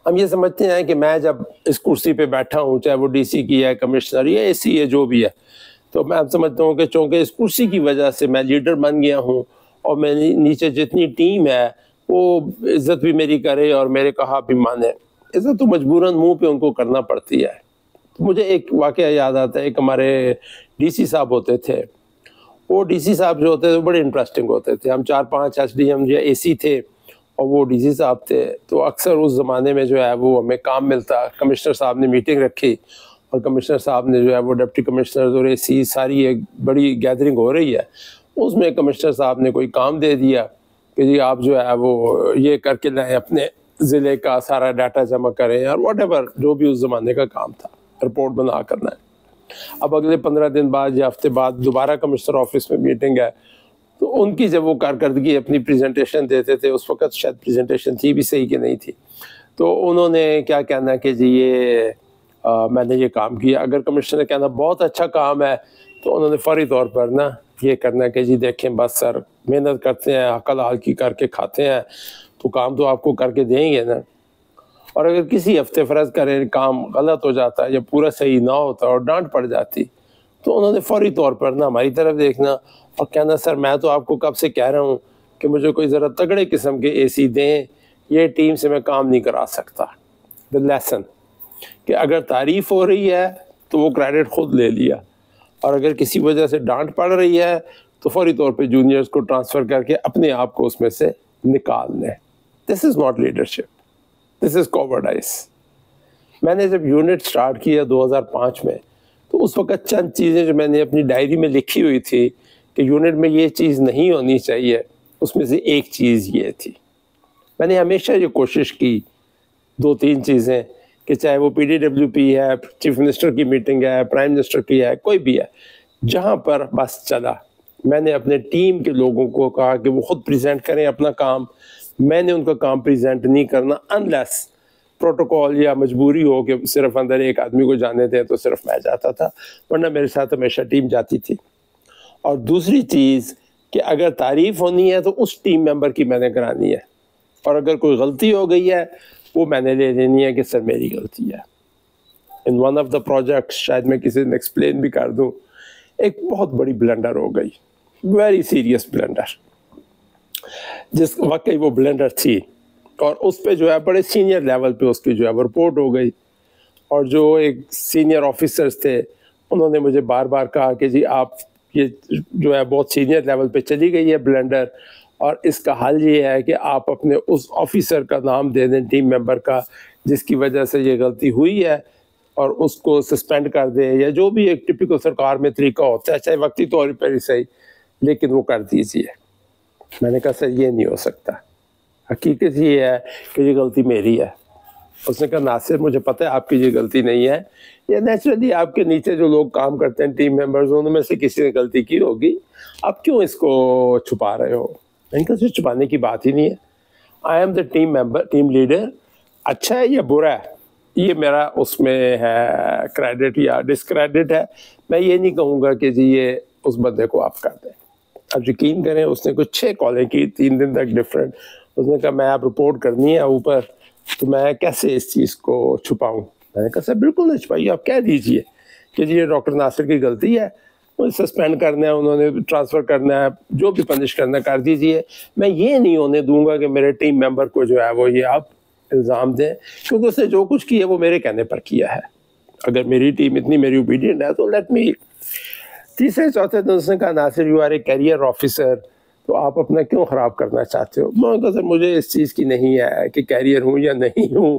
ہم یہ سمجھتے ہیں کہ میں جب اس کرسی پہ بیٹھا ہوں، چاہے وہ ڈی سی کی ہے، کمشنر یا اے سی ہے، جو بھی ہے، تو میں سمجھتا ہوں کہ چونکہ اس کرسی کی وجہ سے میں لیڈر بن گیا ہوں، اور میں نیچے جتنی ٹیم ہے وہ عزت بھی میری کرے اور میرے کہا بھی مانے. عزت تو مجبوراً منہ پہ ان کو کرنا پڑتی ہے. مجھے ایک واقعہ یاد آتا ہے. ایک ہمارے ڈی سی صاحب ہوتے تھے. وہ ڈی سی صاحب جو ہوتے تھے بڑے انٹرسٹنگ ہوتے تھے. ہم 4-5 ایس ڈی ایم جو اے سی تھے اور وہ ڈی سی صاحب تھے. تو اکثر اس زمانے میں جو ہے وہ ہمیں کام ملتا. کمشنر صاحب نے میٹنگ رکھی اور کمشنر صاحب نے جو ہے وہ ڈپٹی کمشنر اور اے سی ساری ایک بڑی گیدرنگ ہو رہی ہے. اس میں کمشنر صاحب نے کوئی کام دے دیا کہ جی آپ جو ہے وہ یہ کر کے لائیں، اپنے ضلع کا سارا ڈاٹا جمع کریں اور واٹ ایور جو بھی اس زمانے کا کام تھا، رپورٹ بنا کرنا ہے. اب اگلے 15 دن بعد یا ہفتے بعد دوبارہ کمشنر آفس میں میٹنگ ہے. تو ان کی جب وہ کارکردگی اپنی پریزنٹیشن دیتے تھے، اس وقت شاید پریزنٹیشن تھی بھی صحیح کہ نہیں تھی، تو انہوں نے کیا کہنا کہ جی یہ میں نے یہ کام کیا. اگر کمشنر نے کہنا بہت اچھا کام ہے تو انہوں نے فوری طور پر نا یہ کرنا کہ جی دیکھیں بس سر محنت کرتے ہیں، عقل حال کی کر کے کھاتے ہیں، تو کام تو آپ کو کر کے دیں گے نا. اور اگر کسی ہفتے فرض کریں کام غلط ہو جاتا یا پورا صحیح نہ ہوتا اور ڈانٹ پڑ جاتی، تو انہوں نے فوری طور پر نا ہماری طرف دیکھنا اور کہنا سر میں تو آپ کو کب سے کہہ رہا ہوں کہ مجھے کوئی ذرا تگڑے قسم کے اے سی دیں، یہ ٹیم سے میں کام نہیں کرا سکتا. دا لیسن کہ اگر تعریف ہو رہی ہے تو وہ کریڈٹ خود لے لیا، اور اگر کسی وجہ سے ڈانٹ پڑ رہی ہے تو فوری طور پہ جونیئرز کو ٹرانسفر کر کے اپنے آپ کو اس میں سے نکال لیں. دس از ناٹ لیڈرشپ، دس از کوورڈائز. میں نے جب یونٹ سٹارٹ کیا 2005 میں، تو اس وقت چند چیزیں جو میں نے اپنی ڈائری میں لکھی ہوئی تھی کہ یونٹ میں یہ چیز نہیں ہونی چاہیے، اس میں سے ایک چیز یہ تھی. میں نے ہمیشہ یہ کوشش کی 2-3 چیزیں کہ چاہے وہ پی ڈی ڈبلیو پی ہے، چیف منسٹر کی میٹنگ ہے، پرائم منسٹر کی ہے، کوئی بھی ہے، جہاں پر بس چلا، میں نے اپنے ٹیم کے لوگوں کو کہا کہ وہ خود پریزنٹ کریں اپنا کام. میں نے ان کا کام پریزنٹ نہیں کرنا انلیس پروٹوکول یا مجبوری ہو کہ صرف اندر ایک آدمی کو جانے دیں تو صرف میں جاتا تھا، ورنہ میرے ساتھ ہمیشہ ٹیم جاتی تھی. اور دوسری چیز کہ اگر تعریف ہونی ہے تو اس ٹیم ممبر کی میں نے کرانی ہے، اور اگر کوئی غلطی ہو گئی ہے وہ میں نے لے لینی ہے کہ سر میری غلطی ہے. In one of the projects شاید میں کسی نے ایکسپلین بھی کر دوں، ایک بہت بڑی بلنڈر ہو گئی، ویری سیریس بلنڈر، جس واقعی وہ بلنڈر تھی، اور اس پہ جو ہے بڑے سینئر لیول پہ اس کی جو ہے وہ رپورٹ ہو گئی. اور جو ایک سینئر آفیسرز تھے انہوں نے مجھے بار بار کہا کہ جی آپ یہ جو ہے بہت سینئر لیول پہ چلی گئی ہے بلنڈر، اور اس کا حل یہ ہے کہ آپ اپنے اس آفیسر کا نام دے دیں ٹیم ممبر کا جس کی وجہ سے یہ غلطی ہوئی ہے، اور اس کو سسپینڈ کر دیں، یا جو بھی ایک ٹپیکل سرکار میں طریقہ ہوتا ہے، چاہے وقتی طور پر ہی صحیح، لیکن وہ کر دیجیے. میں نے کہا سر یہ نہیں ہو سکتا، حقیقت یہ ہے کہ یہ غلطی میری ہے. اس نے کہا ناصر مجھے پتہ ہے آپ کی یہ غلطی نہیں ہے، یہ نیچرلی آپ کے نیچے جو لوگ کام کرتے ہیں ٹیم ممبرز، ان میں سے کسی نے غلطی کی ہوگی، آپ کیوں اس کو چھپا رہے ہو؟ میں نے کہا سر چھپانے کی بات ہی نہیں ہے، I am the team member, team leader. اچھا ہے یا برا ہے یہ میرا اس میں ہے کریڈٹ یا ڈسکریڈٹ ہے، میں یہ نہیں کہوں گا کہ جی یہ اس بندے کو آپ کر دیں. اب یقین کریں اس نے کچھ 6 کالیں کی 3 دن تک ڈفرینٹ. اس نے کہا میں آپ رپورٹ کرنی ہے اوپر، تو میں کیسے اس چیز کو چھپاؤں؟ میں نے کہا سر بالکل نہیں چھپائیے، آپ کہہ دیجئے کہ جی یہ ڈاکٹر ناصر کی غلطی ہے، مجھے سسپینڈ کرنا ہے، انہوں نے ٹرانسفر کرنا ہے، جو بھی پنش کرنا ہے کر دیجئے. میں یہ نہیں ہونے دوں گا کہ میرے ٹیم ممبر کو جو ہے وہ یہ آپ الزام دیں، کیونکہ اس نے جو کچھ کیا وہ میرے کہنے پر کیا ہے. اگر میری ٹیم اتنی میری اوبیڈینٹ ہے تو لیٹ می. تیسرے چوتھے دن اس نے کہا Nasir you are a career officer, تو آپ اپنا کیوں خراب کرنا چاہتے ہو؟ میں نے کہا سر مجھے اس چیز کی نہیں ہے کہ کیریئر ہوں یا نہیں ہوں،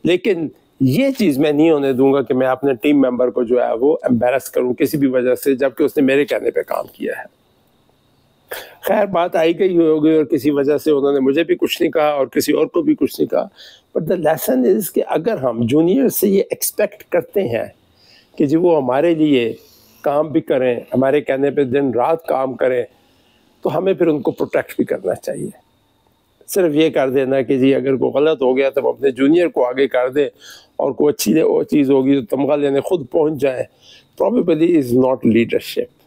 لیکن یہ چیز میں نہیں ہونے دوں گا کہ میں اپنے ٹیم ممبر کو جو ہے وہ امبیرس کروں کسی بھی وجہ سے، جبکہ اس نے میرے کہنے پہ کام کیا ہے. خیر بات آئی گئی ہوگی اور کسی وجہ سے انہوں نے مجھے بھی کچھ نہیں کہا اور کسی اور کو بھی کچھ نہیں کہا. بٹ دا لیسن از کہ اگر ہم جونیئر سے یہ ایکسپیکٹ کرتے ہیں کہ جی وہ ہمارے لیے کام بھی کریں، ہمارے کہنے پہ دن رات کام کریں، تو ہمیں پھر ان کو پروٹیکٹ بھی کرنا چاہیے. صرف یہ کر دینا کہ جی اگر کوئی غلط ہو گیا تو ہم اپنے جونیئر کو آگے کر دیں، اور کوئی اچھی چیز ہوگی تو تمغہ لینے خود پہنچ جائیں، پروبیبلی از ناٹ لیڈرشپ.